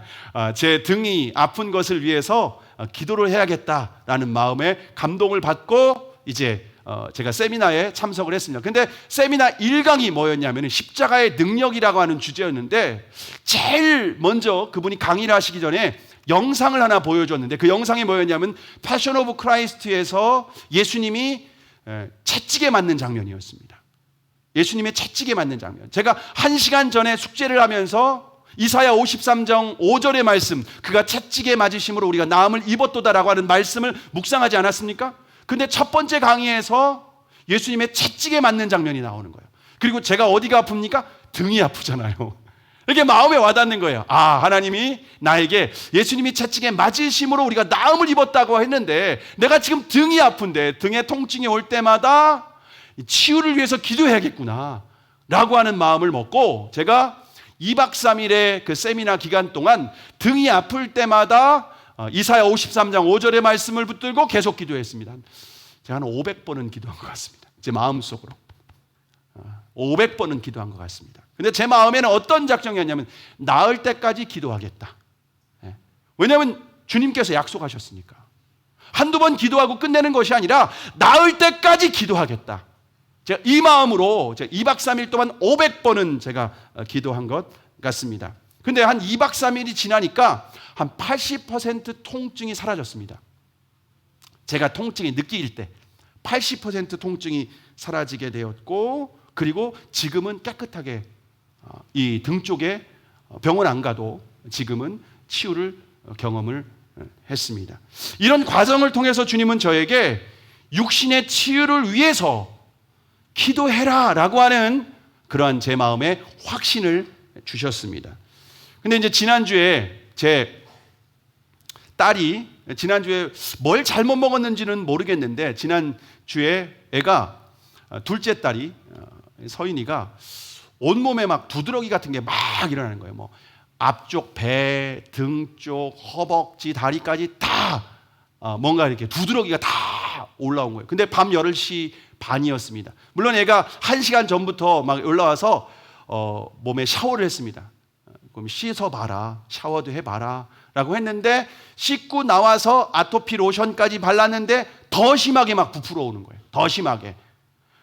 제 등이 아픈 것을 위해서 기도를 해야겠다라는 마음에 감동을 받고 이제 제가 세미나에 참석을 했습니다. 근데 세미나 1강이 뭐였냐면 십자가의 능력이라고 하는 주제였는데 제일 먼저 그분이 강의를 하시기 전에 영상을 하나 보여줬는데 그 영상이 뭐였냐면 패션 오브 크라이스트에서 예수님이 채찍에 맞는 장면이었습니다. 예수님의 채찍에 맞는 장면. 제가 1시간 전에 숙제를 하면서 이사야 53장 5절의 말씀, 그가 채찍에 맞으심으로 우리가 나음을 입었도다라고 하는 말씀을 묵상하지 않았습니까? 근데 첫 번째 강의에서 예수님의 채찍에 맞는 장면이 나오는 거예요. 그리고 제가 어디가 아픕니까? 등이 아프잖아요. 이게 마음에 와닿는 거예요. 하나님이 나에게 예수님이 채찍에 맞으심으로 우리가 나음을 입었다고 했는데 내가 지금 등이 아픈데 등에 통증이 올 때마다 치유를 위해서 기도해야겠구나 라고 하는 마음을 먹고 제가 2박 3일의 그 세미나 기간 동안 등이 아플 때마다 이사야 53장 5절의 말씀을 붙들고 계속 기도했습니다. 제가 한 500번은 기도한 것 같습니다. 제 마음속으로 500번은 기도한 것 같습니다. 근데 제 마음에는 어떤 작정이었냐면 나을 때까지 기도하겠다. 왜냐하면 주님께서 약속하셨으니까. 한두 번 기도하고 끝내는 것이 아니라 나을 때까지 기도하겠다. 제가 이 마음으로 제가 2박 3일 동안 500번은 제가 기도한 것 같습니다. 근데 한 2박 3일이 지나니까 한 80% 통증이 사라졌습니다. 제가 통증이 느낄 때 80% 통증이 사라지게 되었고 그리고 지금은 깨끗하게 이 등 쪽에 병원 안 가도 지금은 치유를 경험을 했습니다. 이런 과정을 통해서 주님은 저에게 육신의 치유를 위해서 기도해라 라고 하는 그러한 제 마음의 확신을 주셨습니다. 근데 이제 지난주에 제 딸이 지난주에 뭘 잘못 먹었는지는 모르겠는데 지난주에 애가 둘째 딸이 서인이가 온몸에 막 두드러기 같은 게 막 일어나는 거예요. 뭐 앞쪽 배, 등 쪽, 허벅지, 다리까지 다 뭔가 이렇게 두드러기가 다 올라온 거예요. 근데 밤 10시 반이었습니다. 물론 애가 1시간 전부터 막 올라와서 몸에 샤워를 했습니다. 그럼 씻어봐라, 샤워도 해봐라 라고 했는데 씻고 나와서 아토피 로션까지 발랐는데 더 심하게 막 부풀어 오는 거예요. 더 심하게.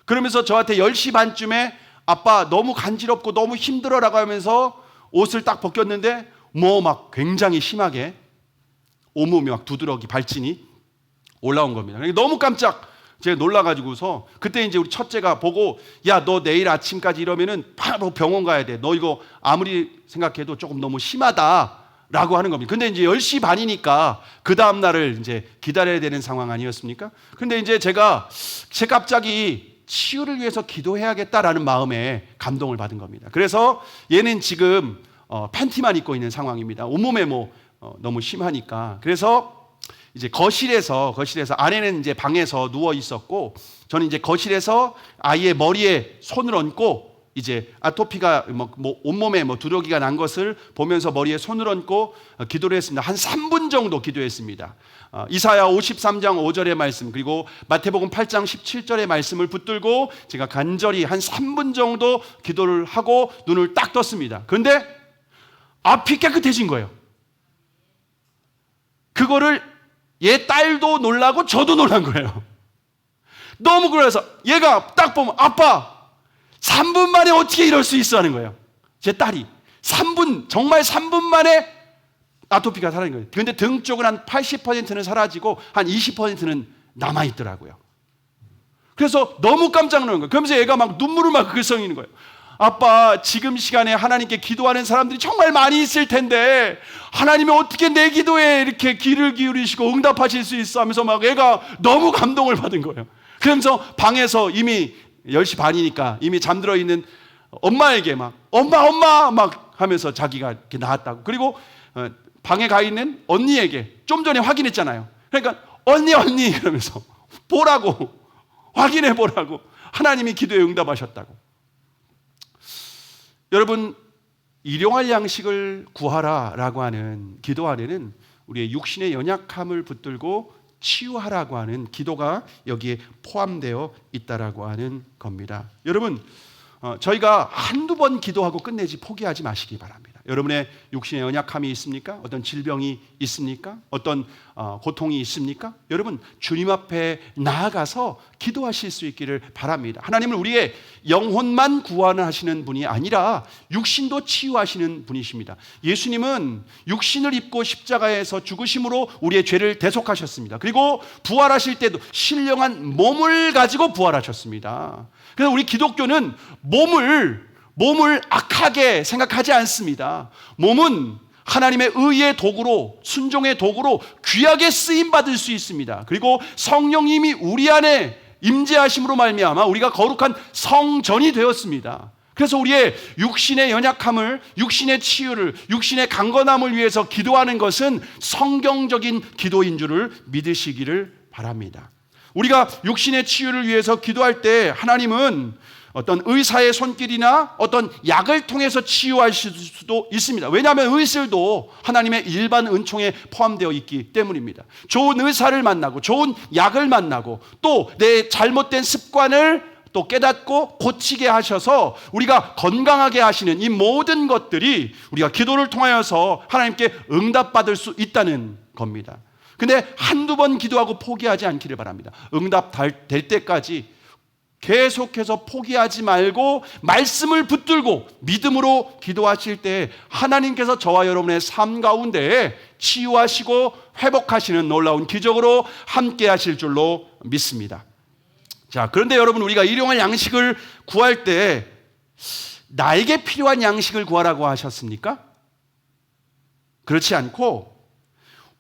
그러면서 저한테 10시 반쯤에 아빠 너무 간지럽고 너무 힘들어 라고 하면서 옷을 딱 벗겼는데 뭐 막 굉장히 심하게 온몸이 막 두드러기 발진이 올라온 겁니다. 너무 깜짝 제가 놀라가지고서 그때 이제 우리 첫째가 보고 야, 너 내일 아침까지 이러면은 바로 병원 가야 돼. 너 이거 아무리 생각해도 조금 너무 심하다라고 하는 겁니다. 근데 이제 10시 반이니까 그 다음 날을 이제 기다려야 되는 상황 아니었습니까? 근데 이제 제가 갑자기 치유를 위해서 기도해야겠다라는 마음에 감동을 받은 겁니다. 그래서 얘는 지금 팬티만 입고 있는 상황입니다. 온몸에 너무 심하니까. 그래서 이제 거실에서 아내는 이제 방에서 누워 있었고 저는 이제 거실에서 아이의 머리에 손을 얹고 이제 아토피가 온몸에 두더기가 난 것을 보면서 머리에 손을 얹고 기도를 했습니다. 한 3분 정도 기도했습니다. 이사야 53장 5절의 말씀 그리고 마태복음 8장 17절의 말씀을 붙들고 제가 간절히 한 3분 정도 기도를 하고 눈을 딱 떴습니다. 그런데 앞이 깨끗해진 거예요. 그거를 얘 딸도 놀라고 저도 놀란 거예요. 너무 그래서 얘가 딱 보면 아빠 3분 만에 어떻게 이럴 수 있어 하는 거예요. 제 딸이 3분 정말 3분 만에 아토피가 사라진 거예요. 그런데 등 쪽은 한 80%는 사라지고 한 20%는 남아있더라고요. 그래서 너무 깜짝 놀란 거예요. 그러면서 얘가 막 눈물을 막 글썽이는 거예요. 아빠, 지금 시간에 하나님께 기도하는 사람들이 정말 많이 있을 텐데 하나님이 어떻게 내 기도에 이렇게 귀를 기울이시고 응답하실 수 있어 하면서 막 애가 너무 감동을 받은 거예요. 그러면서 방에서 이미 10시 반이니까 이미 잠들어 있는 엄마에게 막 엄마 막 하면서 자기가 이렇게 나왔다고. 그리고 방에 가 있는 언니에게 좀 전에 확인했잖아요. 그러니까 언니 그러면서 보라고, 확인해 보라고, 하나님이 기도에 응답하셨다고. 여러분, 일용할 양식을 구하라라고 하는 기도 안에는 우리의 육신의 연약함을 붙들고 치유하라고 하는 기도가 여기에 포함되어 있다라고 하는 겁니다. 여러분, 저희가 한두 번 기도하고 끝내지 포기하지 마시기 바랍니다. 여러분의 육신의 연약함이 있습니까? 어떤 질병이 있습니까? 어떤 고통이 있습니까? 여러분, 주님 앞에 나아가서 기도하실 수 있기를 바랍니다. 하나님은 우리의 영혼만 구원하시는 분이 아니라 육신도 치유하시는 분이십니다. 예수님은 육신을 입고 십자가에서 죽으심으로 우리의 죄를 대속하셨습니다. 그리고 부활하실 때도 신령한 몸을 가지고 부활하셨습니다. 그래서 우리 기독교는 몸을 악하게 생각하지 않습니다. 몸은 하나님의 의의 도구로, 순종의 도구로 귀하게 쓰임받을 수 있습니다. 그리고 성령님이 우리 안에 임재하심으로 말미암아 우리가 거룩한 성전이 되었습니다. 그래서 우리의 육신의 연약함을, 육신의 치유를, 육신의 강건함을 위해서 기도하는 것은 성경적인 기도인 줄을 믿으시기를 바랍니다. 우리가 육신의 치유를 위해서 기도할 때 하나님은 어떤 의사의 손길이나 어떤 약을 통해서 치유하실 수도 있습니다. 왜냐하면 의술도 하나님의 일반 은총에 포함되어 있기 때문입니다. 좋은 의사를 만나고 좋은 약을 만나고 또 내 잘못된 습관을 또 깨닫고 고치게 하셔서 우리가 건강하게 하시는 이 모든 것들이 우리가 기도를 통하여서 하나님께 응답받을 수 있다는 겁니다. 근데 한두 번 기도하고 포기하지 않기를 바랍니다. 응답 될 때까지 계속해서 포기하지 말고 말씀을 붙들고 믿음으로 기도하실 때 하나님께서 저와 여러분의 삶 가운데 치유하시고 회복하시는 놀라운 기적으로 함께 하실 줄로 믿습니다. 자, 그런데 여러분, 우리가 일용할 양식을 구할 때 나에게 필요한 양식을 구하라고 하셨습니까? 그렇지 않고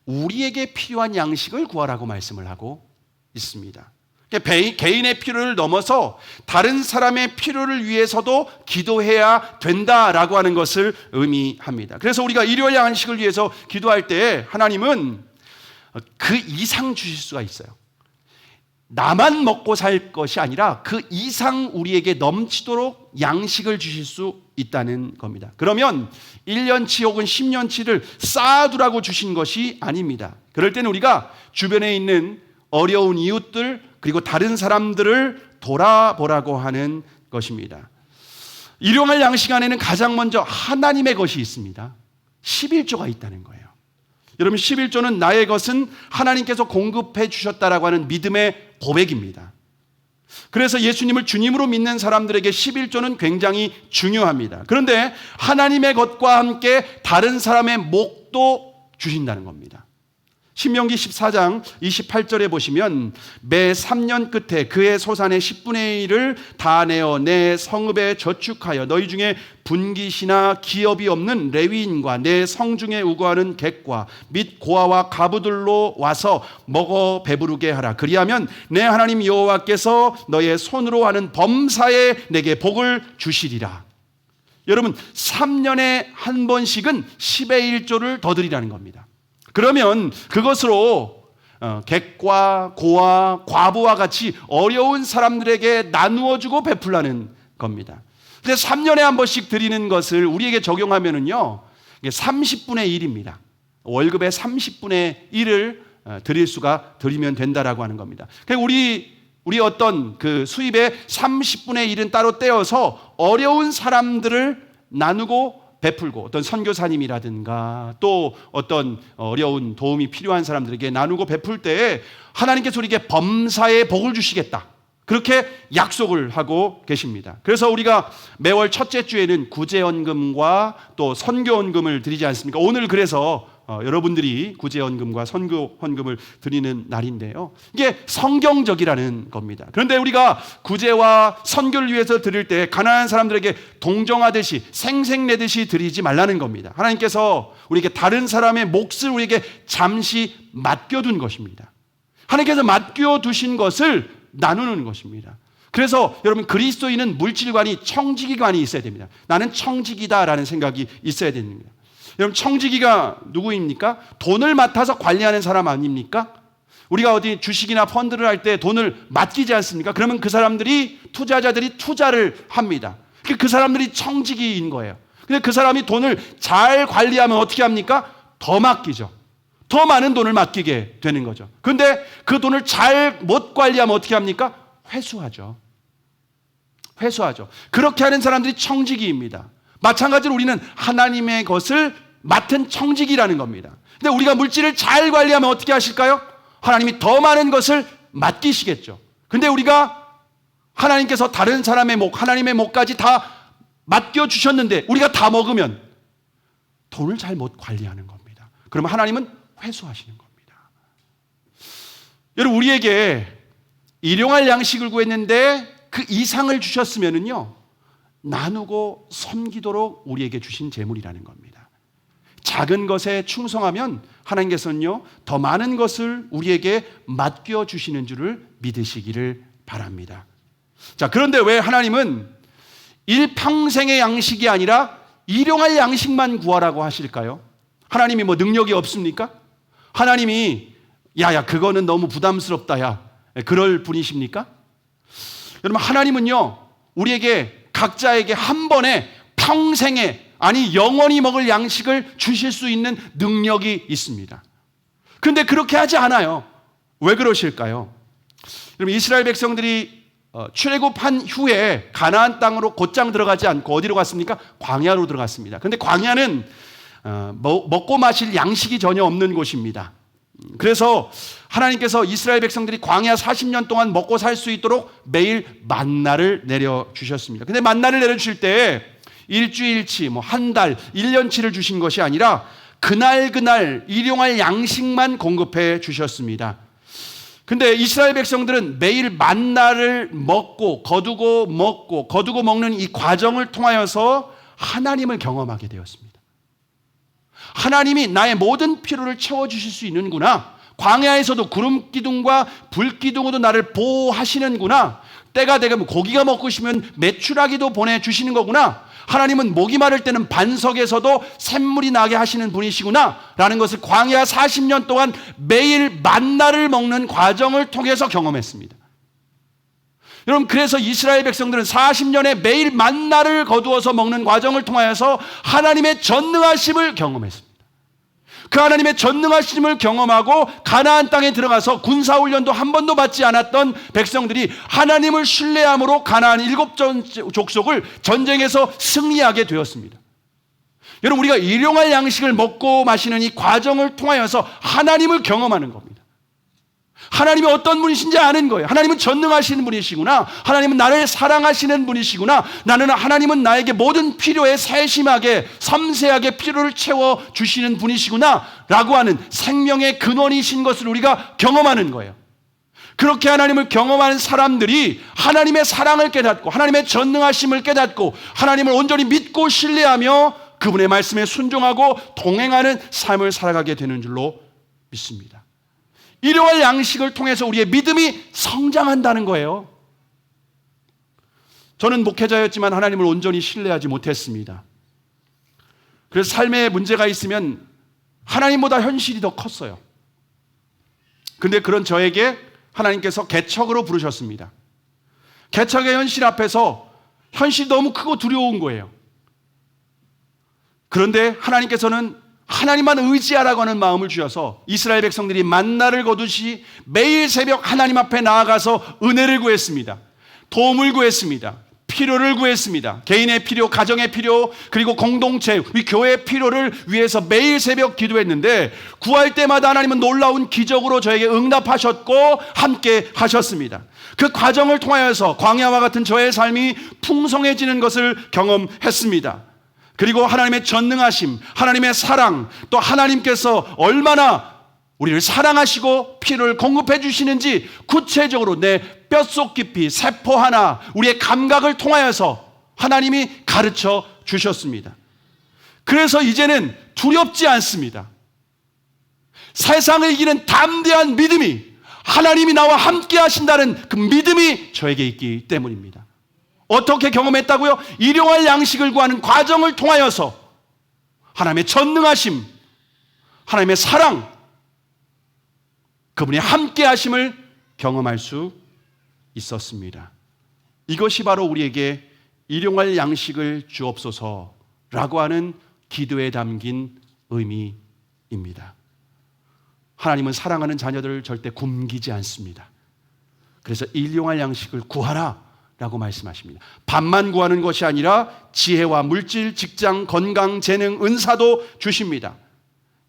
우리에게 필요한 양식을 구하라고 말씀을 하고 있습니다. 개인의 필요를 넘어서 다른 사람의 필요를 위해서도 기도해야 된다라고 하는 것을 의미합니다. 그래서 우리가 일요일 양식을 위해서 기도할 때 하나님은 그 이상 주실 수가 있어요. 나만 먹고 살 것이 아니라 그 이상 우리에게 넘치도록 양식을 주실 수 있다는 겁니다. 그러면 1년치 혹은 10년치를 쌓아두라고 주신 것이 아닙니다. 그럴 때는 우리가 주변에 있는 어려운 이웃들 그리고 다른 사람들을 돌아보라고 하는 것입니다. 일용할 양식 안에는 가장 먼저 하나님의 것이 있습니다. 11조가 있다는 거예요. 여러분, 11조는 나의 것은 하나님께서 공급해 주셨다라고 하는 믿음의 고백입니다. 그래서 예수님을 주님으로 믿는 사람들에게 11조는 굉장히 중요합니다. 그런데 하나님의 것과 함께 다른 사람의 목도 주신다는 겁니다. 신명기 14장 28절에 보시면 매 3년 끝에 그의 소산의 10분의 1을 다 내어 내 성읍에 저축하여 너희 중에 분깃이나 기업이 없는 레위인과 내 성중에 우거하는 객과 및 고아와 가부들로 와서 먹어 배부르게 하라. 그리하면 내 하나님 여호와께서 너의 손으로 하는 범사에 내게 복을 주시리라. 여러분, 3년에 한 번씩은 10의 1조를 더 드리라는 겁니다. 그러면 그것으로 객과 고아, 과부와 같이 어려운 사람들에게 나누어주고 베풀라는 겁니다. 근데 3년에 한 번씩 드리는 것을 우리에게 적용하면은요, 30분의 1입니다. 월급의 30분의 1을 드리면 된다라고 하는 겁니다. 그러니까 우리 어떤 그 수입의 30분의 1은 따로 떼어서 어려운 사람들을 나누고 베풀고, 어떤 선교사님이라든가 또 어떤 어려운 도움이 필요한 사람들에게 나누고 베풀 때에 하나님께서 우리에게 범사의 복을 주시겠다, 그렇게 약속을 하고 계십니다. 그래서 우리가 매월 첫째 주에는 구제연금과 또 선교연금을 드리지 않습니까? 오늘 그래서 여러분들이 구제헌금과 선교헌금을 드리는 날인데요. 이게 성경적이라는 겁니다. 그런데 우리가 구제와 선교를 위해서 드릴 때 가난한 사람들에게 동정하듯이 생색내듯이 드리지 말라는 겁니다. 하나님께서 우리에게 다른 사람의 몫을 우리에게 잠시 맡겨둔 것입니다. 하나님께서 맡겨두신 것을 나누는 것입니다. 그래서 여러분, 그리스도인은 물질관이 청지기관이 있어야 됩니다. 나는 청지기다라는 생각이 있어야 됩니다. 여러분, 청지기가 누구입니까? 돈을 맡아서 관리하는 사람 아닙니까? 우리가 어디 주식이나 펀드를 할 때 돈을 맡기지 않습니까? 그러면 그 사람들이, 투자자들이 투자를 합니다. 그 사람들이 청지기인 거예요. 근데 그 사람이 돈을 잘 관리하면 어떻게 합니까? 더 맡기죠. 더 많은 돈을 맡기게 되는 거죠. 근데 그 돈을 잘 못 관리하면 어떻게 합니까? 회수하죠. 그렇게 하는 사람들이 청지기입니다. 마찬가지로 우리는 하나님의 것을 맡은 청지기라는 겁니다. 근데 우리가 물질을 잘 관리하면 어떻게 하실까요? 하나님이 더 많은 것을 맡기시겠죠. 근데 우리가 하나님께서 다른 사람의 목, 하나님의 목까지 다 맡겨주셨는데 우리가 다 먹으면 돈을 잘 못 관리하는 겁니다. 그러면 하나님은 회수하시는 겁니다. 여러분, 우리에게 일용할 양식을 구했는데 그 이상을 주셨으면은요, 나누고 섬기도록 우리에게 주신 재물이라는 겁니다. 작은 것에 충성하면 하나님께서는요, 더 많은 것을 우리에게 맡겨주시는 줄을 믿으시기를 바랍니다. 자, 그런데 왜 하나님은 일평생의 양식이 아니라 일용할 양식만 구하라고 하실까요? 하나님이 뭐 능력이 없습니까? 하나님이 야야 그거는 너무 부담스럽다 야 그럴 분이십니까? 여러분, 하나님은요, 우리에게 각자에게 한 번에 평생에, 아니 영원히 먹을 양식을 주실 수 있는 능력이 있습니다. 그런데 그렇게 하지 않아요. 왜 그러실까요? 여러분, 이스라엘 백성들이 출애굽한 후에 가나안 땅으로 곧장 들어가지 않고 어디로 갔습니까? 광야로 들어갔습니다. 그런데 광야는 먹고 마실 양식이 전혀 없는 곳입니다. 그래서 하나님께서 이스라엘 백성들이 광야 40년 동안 먹고 살 수 있도록 매일 만나를 내려주셨습니다. 근데 만나를 내려주실 때 일주일치, 한 달, 1년치를 주신 것이 아니라 그날 일용할 양식만 공급해 주셨습니다. 근데 이스라엘 백성들은 매일 만나를 먹고 거두고 먹는 이 과정을 통하여서 하나님을 경험하게 되었습니다. 하나님이 나의 모든 필요를 채워주실 수 있는구나. 광야에서도 구름 기둥과 불 기둥으로 나를 보호하시는구나. 때가 되면 고기가 먹고 싶으면 메추라기도 보내주시는 거구나. 하나님은 목이 마를 때는 반석에서도 샘물이 나게 하시는 분이시구나 라는 것을 광야 40년 동안 매일 만나를 먹는 과정을 통해서 경험했습니다. 여러분, 그래서 이스라엘 백성들은 40년에 매일 만나를 거두어서 먹는 과정을 통하여서 하나님의 전능하심을 경험했습니다. 그 하나님의 전능하심을 경험하고 가나안 땅에 들어가서 군사훈련도 한 번도 받지 않았던 백성들이 하나님을 신뢰함으로 가나안 7 족속을 전쟁에서 승리하게 되었습니다. 여러분, 우리가 일용할 양식을 먹고 마시는 이 과정을 통하여서 하나님을 경험하는 겁니다. 하나님이 어떤 분이신지 아는 거예요. 하나님은 전능하시는 분이시구나. 하나님은 나를 사랑하시는 분이시구나. 하나님은 나에게 모든 필요에 세심하게 섬세하게 필요를 채워주시는 분이시구나 라고 하는 생명의 근원이신 것을 우리가 경험하는 거예요. 그렇게 하나님을 경험하는 사람들이 하나님의 사랑을 깨닫고 하나님의 전능하심을 깨닫고 하나님을 온전히 믿고 신뢰하며 그분의 말씀에 순종하고 동행하는 삶을 살아가게 되는 줄로 믿습니다. 일용할 양식을 통해서 우리의 믿음이 성장한다는 거예요. 저는 목회자였지만 하나님을 온전히 신뢰하지 못했습니다. 그래서 삶에 문제가 있으면 하나님보다 현실이 더 컸어요. 근데 그런 저에게 하나님께서 개척으로 부르셨습니다. 개척의 현실 앞에서 현실이 너무 크고 두려운 거예요. 그런데 하나님께서는 하나님만 의지하라고 하는 마음을 주셔서 이스라엘 백성들이 만나를 거두시 매일 새벽 하나님 앞에 나아가서 은혜를 구했습니다. 도움을 구했습니다. 필요를 구했습니다. 개인의 필요, 가정의 필요, 그리고 공동체, 우리 교회의 필요를 위해서 매일 새벽 기도했는데 구할 때마다 하나님은 놀라운 기적으로 저에게 응답하셨고 함께 하셨습니다. 그 과정을 통하여서 광야와 같은 저의 삶이 풍성해지는 것을 경험했습니다. 그리고 하나님의 전능하심, 하나님의 사랑, 또 하나님께서 얼마나 우리를 사랑하시고 피를 공급해 주시는지 구체적으로 내 뼛속 깊이 세포 하나, 우리의 감각을 통하여서 하나님이 가르쳐 주셨습니다. 그래서 이제는 두렵지 않습니다. 세상을 이기는 담대한 믿음이, 하나님이 나와 함께 하신다는 그 믿음이 저에게 있기 때문입니다. 어떻게 경험했다고요? 일용할 양식을 구하는 과정을 통하여서 하나님의 전능하심, 하나님의 사랑, 그분의 함께 하심을 경험할 수 있었습니다. 이것이 바로 우리에게 일용할 양식을 주옵소서라고 하는 기도에 담긴 의미입니다. 하나님은 사랑하는 자녀들을 절대 굶기지 않습니다. 그래서 일용할 양식을 구하라 라고 말씀하십니다. 밥만 구하는 것이 아니라 지혜와 물질, 직장, 건강, 재능, 은사도 주십니다.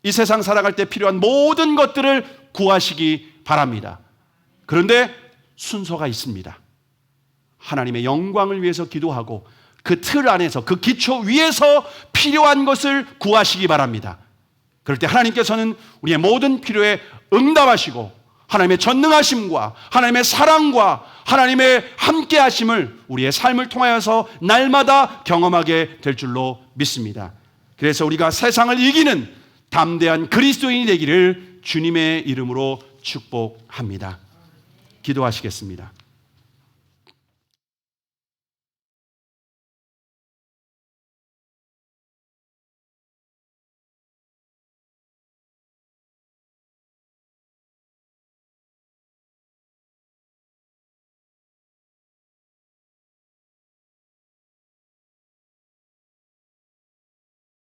이 세상 살아갈 때 필요한 모든 것들을 구하시기 바랍니다. 그런데 순서가 있습니다. 하나님의 영광을 위해서 기도하고 그 틀 안에서, 그 기초 위에서 필요한 것을 구하시기 바랍니다. 그럴 때 하나님께서는 우리의 모든 필요에 응답하시고 하나님의 전능하심과 하나님의 사랑과 하나님의 함께하심을 우리의 삶을 통하여서 날마다 경험하게 될 줄로 믿습니다. 그래서 우리가 세상을 이기는 담대한 그리스도인이 되기를 주님의 이름으로 축복합니다. 기도하시겠습니다.